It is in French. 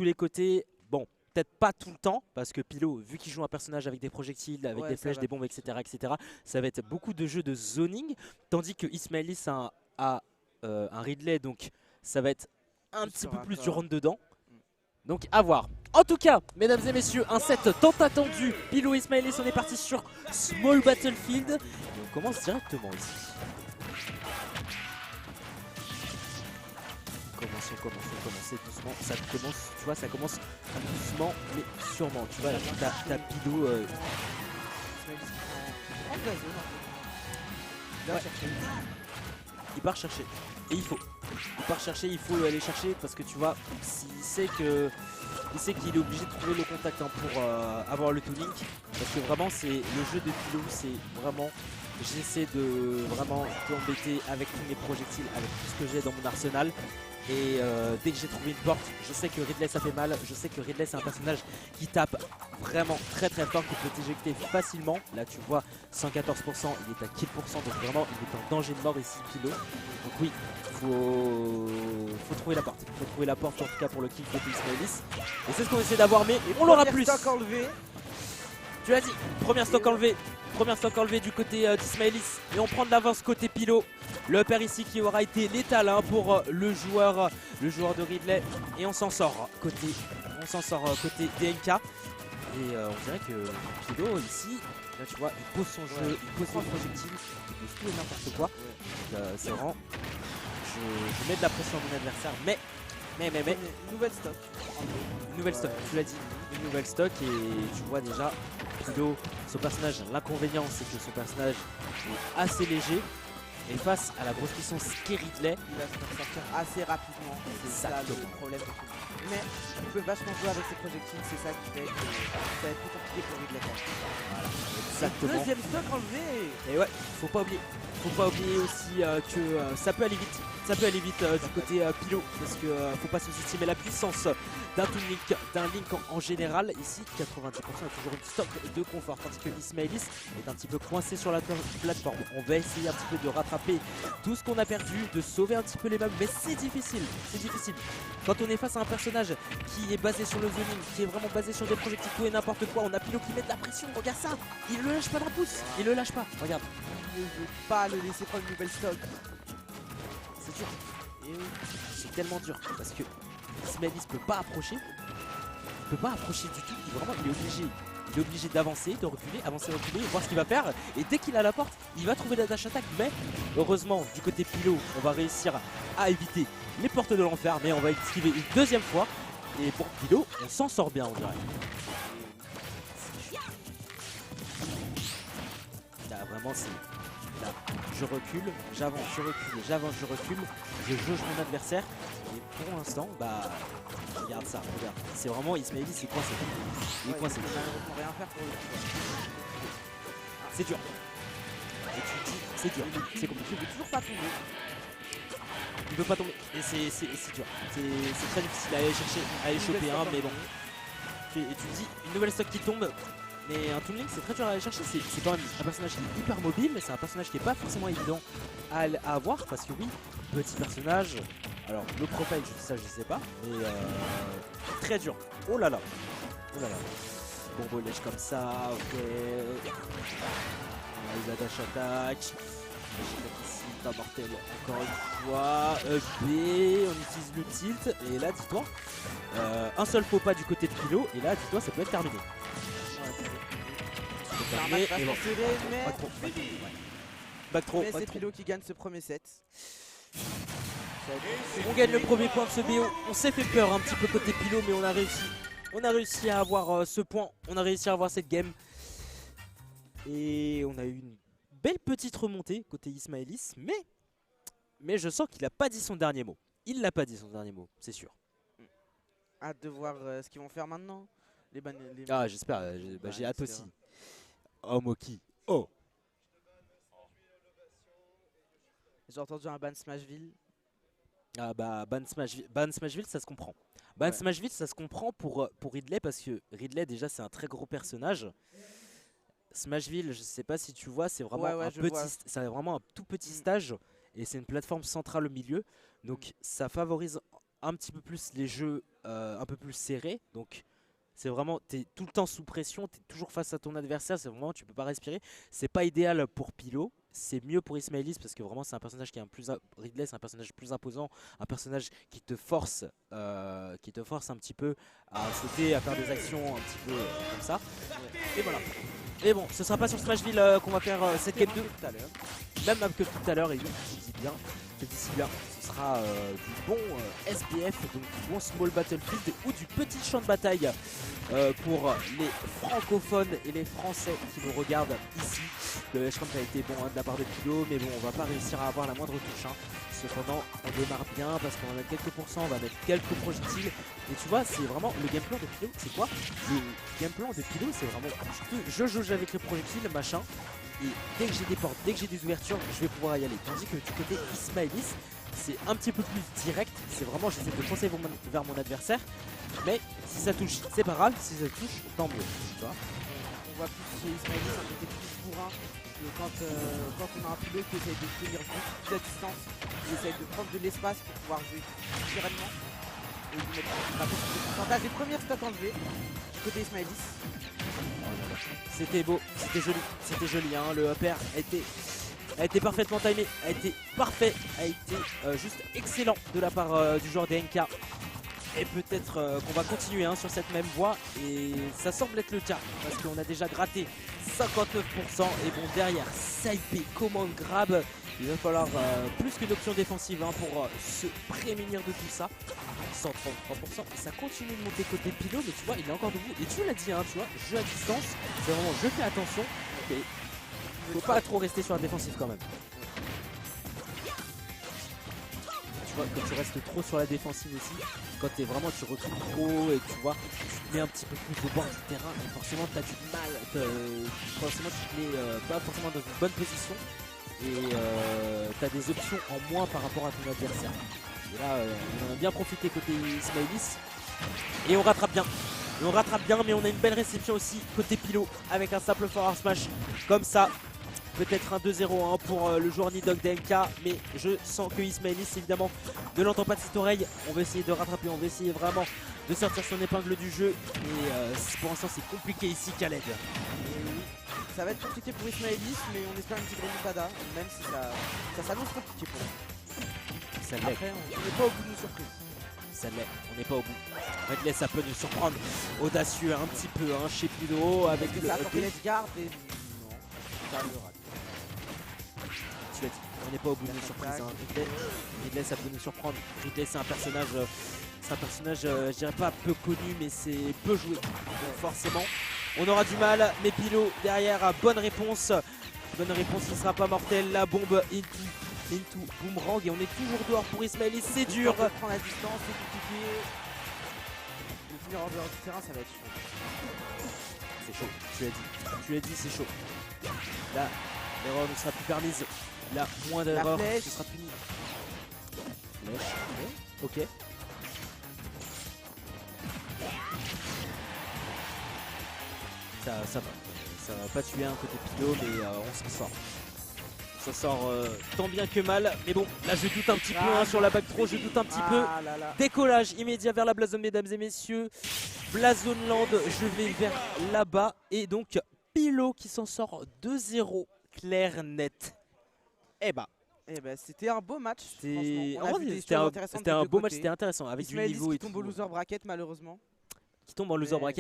tous les côtés. Bon, peut-être pas tout le temps, parce que Pilo, vu qu'il joue un personnage avec des projectiles, avec des flèches, des bombes, etc., ça va être beaucoup de jeux de zoning. Tandis que Ismaëlis a un Ridley, donc ça va être un petit peu plus du rentre dedans. Donc à voir. En tout cas, mesdames et messieurs, un set tant attendu. Pilo et Ismaëlis, on est parti sur Small Battlefield. Et on commence directement ici. On commence doucement. Ça commence, tu vois, ça commence doucement, mais sûrement. Tu vois, t'as Pilo. Il part chercher. Et il faut. Il part chercher, il faut aller chercher parce que tu vois, il sait qu'il est obligé de trouver le contact pour avoir le tuning. Parce que vraiment, c'est le jeu de Pilo, c'est vraiment. J'essaie de vraiment t'embêter avec tous mes projectiles, avec tout ce que j'ai dans mon arsenal. Et dès que j'ai trouvé une porte, je sais que Ridley ça fait mal. Je sais que Ridley c'est un personnage qui tape vraiment très fort, qui peut t'éjecter facilement. Là tu vois 114%, il est à kill %, donc vraiment il est en danger de mort ici Pilo. Donc oui, faut trouver la porte. Faut trouver la porte en tout cas pour le kill de Ismaëlis. Et c'est ce qu'on essaie d'avoir, mais on l'aura plus. Stock enlevé. Tu l'as dit, première stock enlevé du côté d'Ismaëlis. Et on prend de l'avance côté Pilo. Le père ici qui aura été létal pour le joueur de Ridley. Et on s'en sort côté DNK. Et on dirait que Pilo ici, là tu vois, il pose son jeu, il pose son projectile, il pose tout et n'importe quoi. C'est vraiment, je mets de la pression à mon adversaire, mais nouvelle stock, tu l'as dit, une nouvelle stock. Et tu vois déjà Pilo, son personnage, l'inconvénient c'est que son personnage est assez léger. Et face à la grosse puissance qu'est Ridley, il va se faire sortir assez rapidement. C'est ça le problème. Mais il peut vachement jouer avec ses projectiles, c'est ça qui fait que ça va être plus compliqué pour Ridley. Voilà, exactement. Deuxième stock enlevé. Et ouais, faut pas oublier aussi que ça peut aller vite. Ça peut aller vite du côté Pilo, parce que faut pas sous-estimer la puissance d'un Link en général. Ici 90% est toujours une stock de confort, tandis que Ismaëlis est un petit peu coincé sur la plateforme. On va essayer un petit peu de rattraper tout ce qu'on a perdu, de sauver un petit peu les meubles, mais c'est difficile. Quand on est face à un personnage qui est basé sur le zoning, qui est vraiment basé sur des projectiles tout et n'importe quoi, on a Pilo qui met de la pression, regarde ça, il le lâche pas d'un pouce, il le lâche pas, regarde. Il ne veut pas le laisser prendre une nouvelle stock. C'est dur. Et oui, c'est tellement dur parce que Ismaëlis peut pas approcher. Il peut pas approcher du tout. Il est obligé d'avancer, de reculer, avancer, reculer, voir ce qu'il va faire. Et dès qu'il a la porte, il va trouver la dash attack. Mais heureusement, du côté Pilo, on va réussir à éviter les portes de l'enfer. Mais on va esquiver une deuxième fois. Et pour Pilo, on s'en sort bien, on dirait. Là, vraiment, c'est... Là, je recule, j'avance, je recule, j'avance, je recule, je jauge mon adversaire. Et pour l'instant, bah, regarde ça, regarde. C'est vraiment Ismaëlis, c'est coincé. Il est coincé. On rien faire pour le coup. C'est dur. Et tu te dis, c'est dur, c'est compliqué. Il ne veut toujours pas tomber. Il veut pas tomber. Et c'est dur. C'est très difficile à aller chercher, à aller choper un, mais bon. Et tu te dis, une nouvelle stock qui tombe. Mais un Toon Link c'est très dur à aller chercher, c'est quand même un personnage qui est hyper mobile, mais c'est un personnage qui est pas forcément évident à avoir parce que oui, petit personnage, alors le profile ça je sais pas, mais très dur. Oh là là, oh là là. Bombolège comme ça, ok. Il a dash attack. Ici, pas mortel encore une fois. B, on utilise le tilt, et là dis-toi, un seul faux pas du côté de Pilo, et là dis-toi ça peut être terminé. Mais c'est Pilo qui gagne ce premier set. On gagne le premier point de ce BO. On s'est fait peur un petit peu côté Pilo, mais on a réussi. On a réussi à avoir ce point. On a réussi à avoir cette game. Et on a eu une belle petite remontée côté Ismaëlis. Mais je sens qu'il n'a pas dit son dernier mot. Il l'a pas dit son dernier mot, c'est sûr. Hâte de voir ce qu'ils vont faire maintenant. Ah, j'espère. J'ai hâte aussi. Oh Moki, oh. J'ai entendu un ban Smashville. Ah bah ban Smashville ça se comprend. Ban Smashville ça se comprend pour Ridley parce que Ridley déjà c'est un très gros personnage. Smashville je sais pas si tu vois c'est vraiment un tout petit stage et c'est une plateforme centrale au milieu donc ça favorise un petit peu plus les jeux un peu plus serrés. Donc c'est vraiment, tu es tout le temps sous pression, tu es toujours face à ton adversaire, c'est vraiment, tu peux pas respirer. C'est pas idéal pour Pilo, c'est mieux pour Ismaëlis parce que vraiment c'est un personnage qui est Ridley c'est un personnage plus imposant, un personnage qui te force un petit peu à sauter, à faire des actions un petit peu comme ça. Et voilà. Et bon, ce sera pas sur Smashville qu'on va faire cette game 2 tout à l'heure. même que tout à l'heure, et oui, je dis bien, ce sera du bon SBF, donc du bon Small Battlefield ou du petit champ de bataille pour les francophones et les français qui nous regardent ici. Le H-Ramp a été bon de la part de Pilo, mais bon, on va pas réussir à avoir la moindre touche. Cependant, on démarre bien parce qu'on a quelques pourcents, on va mettre quelques projectiles. Et tu vois, c'est vraiment le game plan de Pilo, c'est quoi? Le game plan de Pilo, c'est vraiment je jauge avec les projectiles, machin. Et dès que j'ai des portes, dès que j'ai des ouvertures, je vais pouvoir y aller. Tandis que du côté Ismaëlis, c'est un petit peu plus direct. C'est vraiment, j'essaie de foncer vers mon adversaire. Mais si ça touche, c'est pas grave. Si ça touche, tant mieux. Tu vois, on voit plus chez Ismaëlis un côté plus bourrin. Quand on a un pilote qui essaie de tenir beaucoup plus à distance, qui essaie de prendre de l'espace pour pouvoir jouer sereinement. Et de mettre un pourcentage. Les premières stats enlevées du côté Ismaëlis. c'était beau, c'était joli hein. Le upper a été parfaitement timé, a été parfait, a été juste excellent de la part du joueur des NK. Et peut-être qu'on va continuer sur cette même voie, et ça semble être le cas parce qu'on a déjà gratté 59%. Et bon, derrière Saipé, commande grab, il va falloir plus qu'une option défensive pour se prémunir de tout ça. 133%, ça continue de monter côté Pilo, mais tu vois, il est encore debout. Et tu l'as dit, tu vois, jeu à distance, c'est vraiment je fais attention, mais faut pas trop rester sur la défensive quand même. Tu vois, quand tu restes trop sur la défensive aussi, quand tu recules trop et tu vois, tu te mets un petit peu plus au bord du terrain, et forcément tu as du mal, forcément tu te mets pas forcément dans une bonne position, et tu as des options en moins par rapport à ton adversaire. Et là, on a bien profité côté Ismaëlis, et on rattrape bien. Mais on a une belle réception aussi côté Pilo, avec un simple forward smash comme ça. Peut-être un 2-0 pour le joueur Nidog DNK, mais je sens que Ismaëlis évidemment ne l'entend pas de cette oreille. On va essayer de rattraper, on va essayer vraiment de sortir son épingle du jeu. Et pour l'instant c'est compliqué ici Khaled. Ça va être compliqué pour Ismaëlis, mais on espère une petite remontada, même si ça s'annonce compliqué pour nous. Ça l'est. Après, on n'est pas au bout de nos surprises. Ça l'est, on n'est pas au bout. Redley, ça peut nous surprendre. Audacieux un petit peu chez Pilo avec le garde et non, ça le rate. Tu l'as dit, on n'est pas au bout de nos surprises. Ridley, ça peut nous surprendre. Ridley, c'est un personnage, je dirais pas peu connu, mais c'est peu joué. Donc forcément, on aura du mal. Mais Pilo derrière, bonne réponse. Bonne réponse, il sera pas mortel. La bombe into boomerang, et on est toujours dehors pour Ismaëlis, c'est dur. On prend la distance, c'est compliqué. Le finir en dehors du terrain, ça va être chaud. C'est chaud, tu l'as dit, c'est chaud. Là, l'erreur ne sera plus permise. Là, moins d'erreurs, ce sera puni. Flèche, ok. Ça va. Ça va pas tuer un côté Pilo, mais on s'en sort. Ça sort tant bien que mal, mais bon, là je doute un petit peu sur la back throw, je doute un petit peu. Décollage immédiat vers la Blazone, mesdames et messieurs. Blazone Land, je vais vers là-bas, et donc Pilo qui s'en sort 2-0, clair, net. Eh ben, c'était un beau match. C'était un beau match, c'était intéressant avec Ismaëlis du niveau qui et tombe tout. au loser bracket malheureusement. Qui tombe en loser bracket.